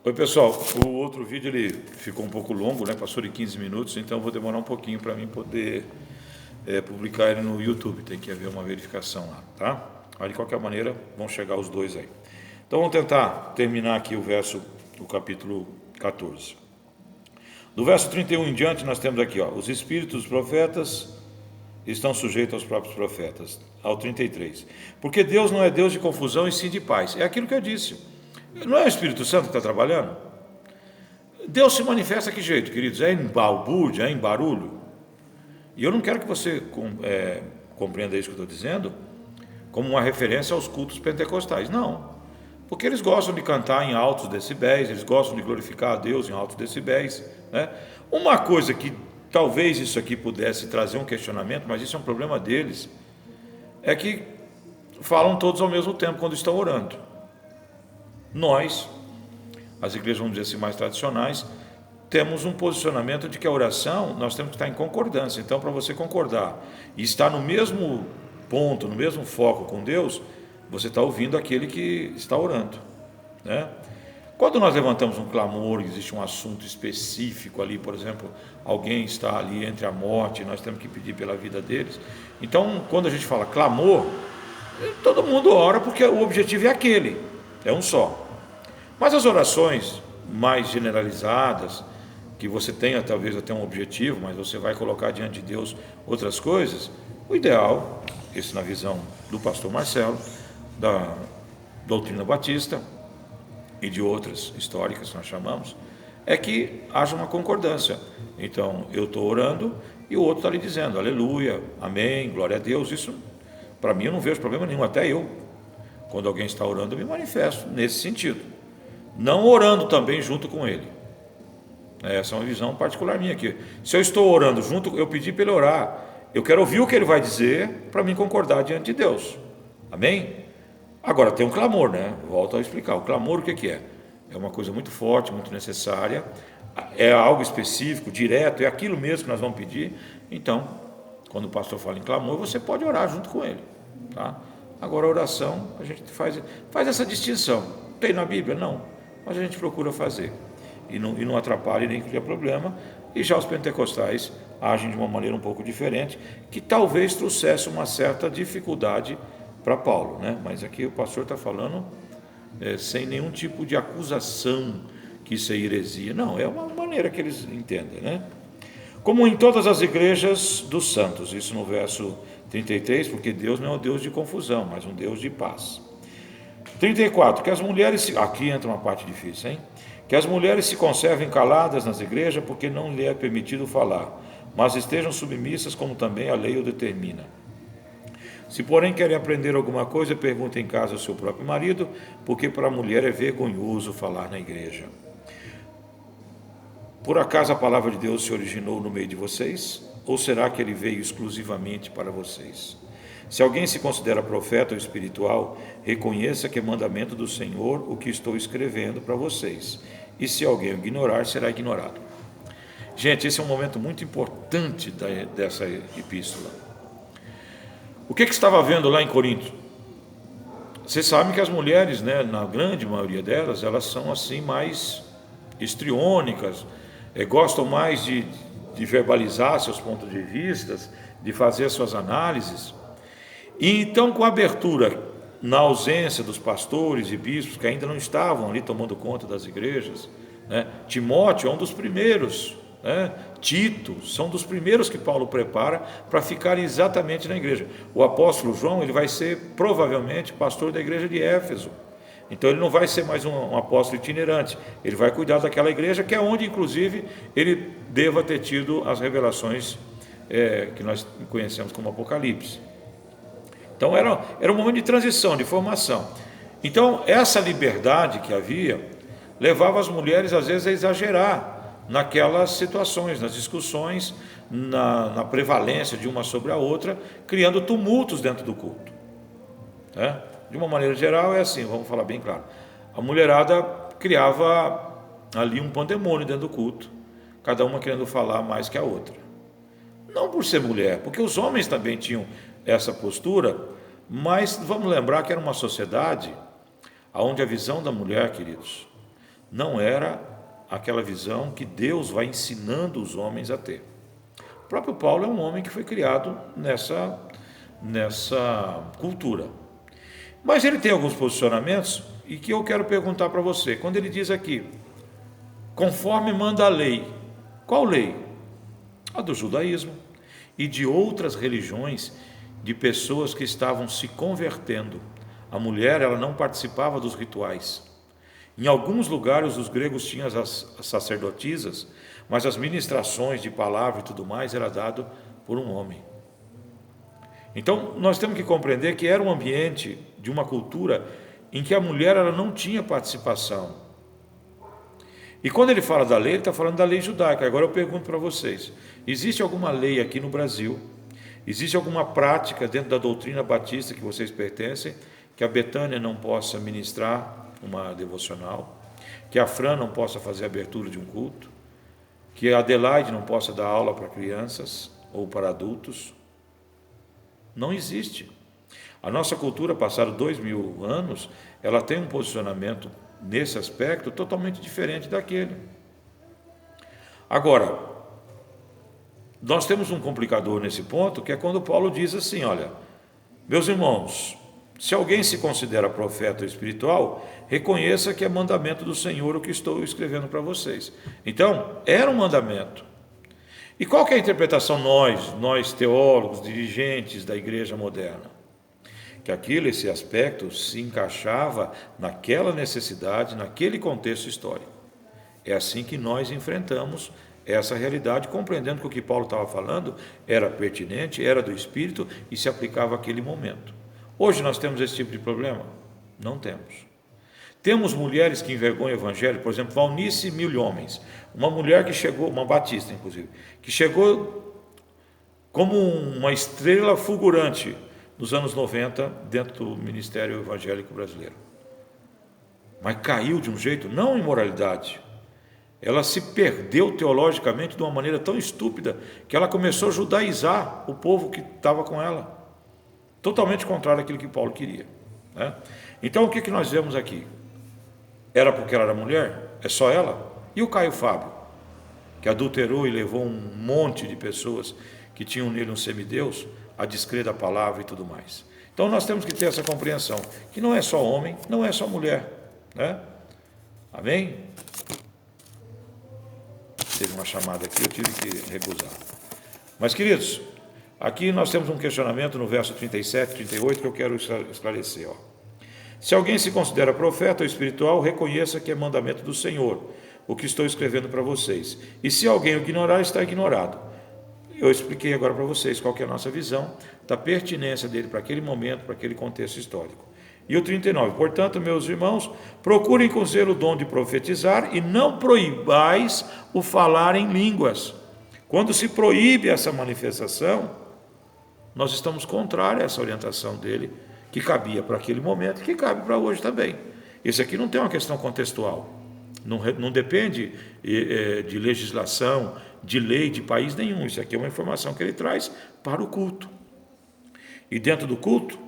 Oi pessoal, o outro vídeo ele ficou um pouco longo, né? Passou de 15 minutos, então eu vou demorar um pouquinho para mim poder publicar ele no YouTube. Tem que haver uma verificação lá, tá? Mas de qualquer maneira vão chegar os dois aí. Então vamos tentar terminar aqui o capítulo 14. Do verso 31 em diante nós temos aqui, os espíritos dos profetas estão sujeitos aos próprios profetas. Ao 33. Porque Deus não é Deus de confusão e sim de paz. É aquilo que eu disse. Não é o Espírito Santo que está trabalhando? Deus se manifesta que jeito, queridos? É em balbúrdia, é em barulho? E eu não quero que você compreenda isso que eu estou dizendo como uma referência aos cultos pentecostais. Não. Porque eles gostam de cantar em altos decibéis, eles gostam de glorificar a Deus em altos decibéis, né? Uma coisa que talvez isso aqui pudesse trazer um questionamento, mas isso é um problema deles, é que falam todos ao mesmo tempo quando estão orando. Nós, as igrejas, vamos dizer assim, mais tradicionais, temos um posicionamento de que a oração, nós temos que estar em concordância. Então, para você concordar e estar no mesmo ponto, no mesmo foco com Deus, você está ouvindo aquele que está orando, né? Quando nós levantamos um clamor, existe um assunto específico ali, por exemplo, alguém está ali entre a morte, nós temos que pedir pela vida deles. Então, quando a gente fala clamor, todo mundo ora porque o objetivo é aquele, é um só. Mas as orações mais generalizadas, que você tenha talvez até um objetivo, mas você vai colocar diante de Deus outras coisas, o ideal, isso na visão do pastor Marcelo, da doutrina batista e de outras históricas que nós chamamos, é que haja uma concordância. Então, eu estou orando e o outro está lhe dizendo, aleluia, amém, glória a Deus. Isso, para mim, eu não vejo problema nenhum, até eu. Quando alguém está orando, eu me manifesto nesse sentido. Não orando também junto com ele. Essa é uma visão particular minha aqui. Se eu estou orando junto, eu pedi para ele orar, eu quero ouvir o que ele vai dizer para me concordar diante de Deus. Amém? Agora, tem um clamor, né? Volto a explicar. O clamor, o que é? É uma coisa muito forte, muito necessária, é algo específico, direto, é aquilo mesmo que nós vamos pedir. Então, quando o pastor fala em clamor, você pode orar junto com ele, tá? Agora, a oração, a gente faz essa distinção. Tem na Bíblia? Não. Mas a gente procura fazer. E não atrapalha nem cria problema. E já os pentecostais agem de uma maneira um pouco diferente, que talvez trouxesse uma certa dificuldade para Paulo, né? Mas aqui o pastor está falando sem nenhum tipo de acusação que isso é heresia. Não, é uma maneira que eles entendem, né? Como em todas as igrejas dos santos, isso no verso 33, porque Deus não é um Deus de confusão, mas um Deus de paz. 34, que as mulheres, aqui entra uma parte difícil, hein? Que as mulheres se conservem caladas nas igrejas, porque não lhe é permitido falar, mas estejam submissas, como também a lei o determina. Se, porém, querem aprender alguma coisa, perguntem em casa ao seu próprio marido, porque para a mulher é vergonhoso falar na igreja. Por acaso a palavra de Deus se originou no meio de vocês? Ou será que ele veio exclusivamente para vocês? Se alguém se considera profeta ou espiritual, reconheça que é mandamento do Senhor o que estou escrevendo para vocês. E se alguém o ignorar, será ignorado. Gente, esse é um momento muito importante dessa epístola. O que estava havendo lá em Corinto? Vocês sabem que as mulheres, né, na grande maioria delas, elas são assim mais histriônicas, gostam mais de verbalizar seus pontos de vista, de fazer suas análises. E então, com a abertura, na ausência dos pastores e bispos, que ainda não estavam ali tomando conta das igrejas, né? Timóteo é um dos primeiros, né? Tito, são dos primeiros que Paulo prepara para ficarem exatamente na igreja. O apóstolo João, ele vai ser provavelmente pastor da igreja de Éfeso. Então ele não vai ser mais um apóstolo itinerante, ele vai cuidar daquela igreja, que é onde inclusive ele deva ter tido as revelações que nós conhecemos como Apocalipse. Então era um momento de transição, de formação. Então essa liberdade que havia levava as mulheres às vezes a exagerar naquelas situações, nas discussões, na prevalência de uma sobre a outra, criando tumultos dentro do culto, né? De uma maneira geral é assim, vamos falar bem claro, a mulherada criava ali um pandemônio dentro do culto, cada uma querendo falar mais que a outra, não por ser mulher, porque os homens também tinham essa postura, mas vamos lembrar que era uma sociedade onde a visão da mulher, queridos, não era aquela visão que Deus vai ensinando os homens a ter. O próprio Paulo é um homem que foi criado nessa cultura. Mas ele tem alguns posicionamentos e que eu quero perguntar para você. Quando ele diz aqui, conforme manda a lei, qual lei? A do judaísmo e de outras religiões, de pessoas que estavam se convertendo. A mulher, ela não participava dos rituais. Em alguns lugares os gregos tinham as sacerdotisas, mas as ministrações de palavra e tudo mais era dado por um homem. Então nós temos que compreender que era um ambiente de uma cultura em que a mulher ela não tinha participação. E quando ele fala da lei, ele está falando da lei judaica. Agora eu pergunto para vocês, existe alguma lei aqui no Brasil, existe alguma prática dentro da doutrina batista que vocês pertencem, que a Betânia não possa ministrar uma devocional, que a Fran não possa fazer a abertura de um culto, que a Adelaide não possa dar aula para crianças ou para adultos? Não existe. A nossa cultura, passados 2000 anos, ela tem um posicionamento nesse aspecto totalmente diferente daquele. Agora, nós temos um complicador nesse ponto, que é quando Paulo diz assim, olha, meus irmãos, se alguém se considera profeta ou espiritual, reconheça que é mandamento do Senhor o que estou escrevendo para vocês. Então, era um mandamento. E qual que é a interpretação nós teólogos, dirigentes da igreja moderna? Que esse aspecto se encaixava naquela necessidade, naquele contexto histórico. É assim que nós enfrentamos essa realidade, compreendendo que o que Paulo estava falando era pertinente, era do Espírito e se aplicava àquele momento. Hoje nós temos esse tipo de problema? Não temos. Temos mulheres que envergonham o Evangelho, por exemplo, Valnice Milhomens, uma mulher que chegou, uma batista inclusive, que chegou como uma estrela fulgurante nos anos 90 dentro do Ministério Evangélico Brasileiro. Mas caiu de um jeito, não em moralidade. Ela se perdeu teologicamente de uma maneira tão estúpida que ela começou a judaizar o povo que estava com ela. Totalmente contrário àquilo que Paulo queria, né? Então o que nós vemos aqui? Era porque ela era mulher? É só ela? E o Caio Fábio, que adulterou e levou um monte de pessoas que tinham nele um semideus a descrer da palavra e tudo mais. Então nós temos que ter essa compreensão, que não é só homem, não é só mulher, né? Amém? Teve uma chamada aqui, eu tive que recusar. Mas, queridos, aqui nós temos um questionamento no verso 37, 38, que eu quero esclarecer. Se alguém se considera profeta ou espiritual, reconheça que é mandamento do Senhor, o que estou escrevendo para vocês. E se alguém o ignorar, está ignorado. Eu expliquei agora para vocês qual que é a nossa visão da pertinência dele para aquele momento, para aquele contexto histórico. E o 39, portanto, meus irmãos, procurem com zelo o dom de profetizar e não proibais o falar em línguas. Quando se proíbe essa manifestação, nós estamos contrários a essa orientação dele, que cabia para aquele momento e que cabe para hoje também. Esse aqui não tem uma questão contextual, não depende de legislação, de lei, de país nenhum. Isso aqui é uma informação que ele traz para o culto. E dentro do culto,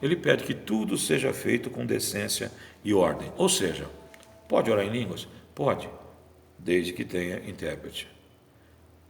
ele pede que tudo seja feito com decência e ordem. Ou seja, pode orar em línguas? Pode, desde que tenha intérprete.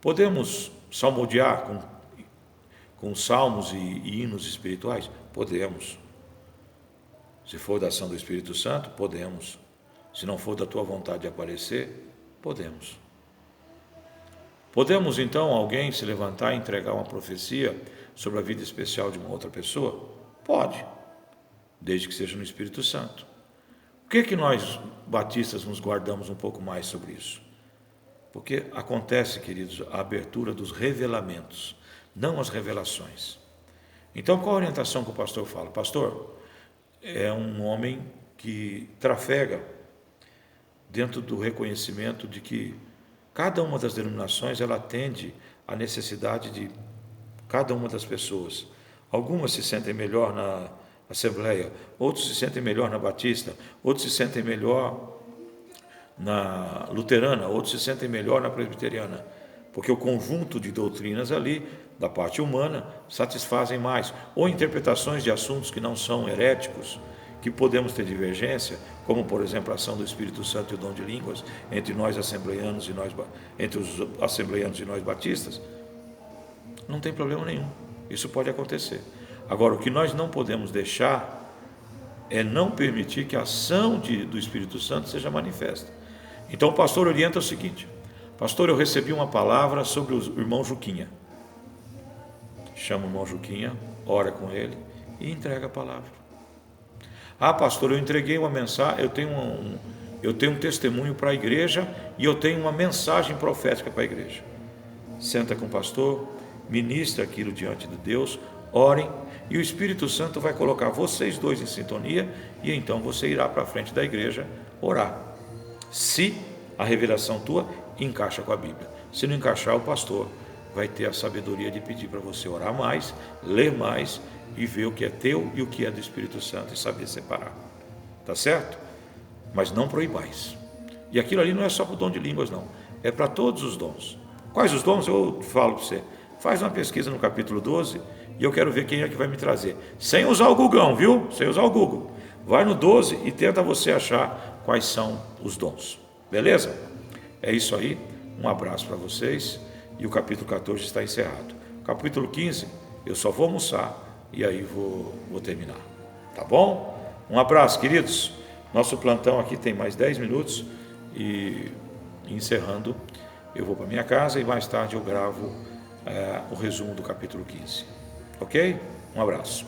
Podemos salmodiar com salmos e hinos espirituais? Podemos. Se for da ação do Espírito Santo, podemos. Se não for da tua vontade de aparecer, podemos. Podemos, então, alguém se levantar e entregar uma profecia sobre a vida especial de uma outra pessoa? Pode, desde que seja no Espírito Santo. Por que nós, batistas, nos guardamos um pouco mais sobre isso? Porque acontece, queridos, a abertura dos revelamentos, não as revelações. Então, qual a orientação que o pastor fala? Pastor, é um homem que trafega dentro do reconhecimento de que cada uma das denominações, ela atende à necessidade de cada uma das pessoas. Algumas se sentem melhor na Assembleia, outros se sentem melhor na Batista, outros se sentem melhor na Luterana, outros se sentem melhor na Presbiteriana, porque o conjunto de doutrinas ali, da parte humana, satisfazem mais, ou interpretações de assuntos que não são heréticos, que podemos ter divergência, como por exemplo a ação do Espírito Santo e o dom de línguas entre nós assembleianos e entre os assembleianos e nós batistas, não tem problema nenhum. Isso pode acontecer. Agora, o que nós não podemos deixar é não permitir que a ação do Espírito Santo seja manifesta. Então o pastor orienta o seguinte: pastor, eu recebi uma palavra sobre o irmão Juquinha. Chama o irmão Juquinha, ora com ele e entrega a palavra. Ah, pastor, eu entreguei uma mensagem, eu tenho um testemunho para a igreja e eu tenho uma mensagem profética para a igreja. Senta com o pastor, ministra aquilo diante de Deus, orem, e o Espírito Santo vai colocar vocês dois em sintonia, e então você irá para a frente da igreja orar. Se a revelação tua encaixa com a Bíblia. Se não encaixar, o pastor vai ter a sabedoria de pedir para você orar mais, ler mais e ver o que é teu e o que é do Espírito Santo e saber separar. Tá certo? Mas não proibais. E aquilo ali não é só para o dom de línguas, não. É para todos os dons. Quais os dons? Eu falo para você. Faz uma pesquisa no capítulo 12 e eu quero ver quem é que vai me trazer. Sem usar o Google, viu? Sem usar o Google. Vai no 12 e tenta você achar quais são os dons. Beleza? É isso aí. Um abraço para vocês. E o capítulo 14 está encerrado. Capítulo 15, eu só vou almoçar e aí vou terminar. Tá bom? Um abraço, queridos. Nosso plantão aqui tem mais 10 minutos e encerrando, eu vou para minha casa e mais tarde eu gravo o resumo do capítulo 15. Ok? Um abraço.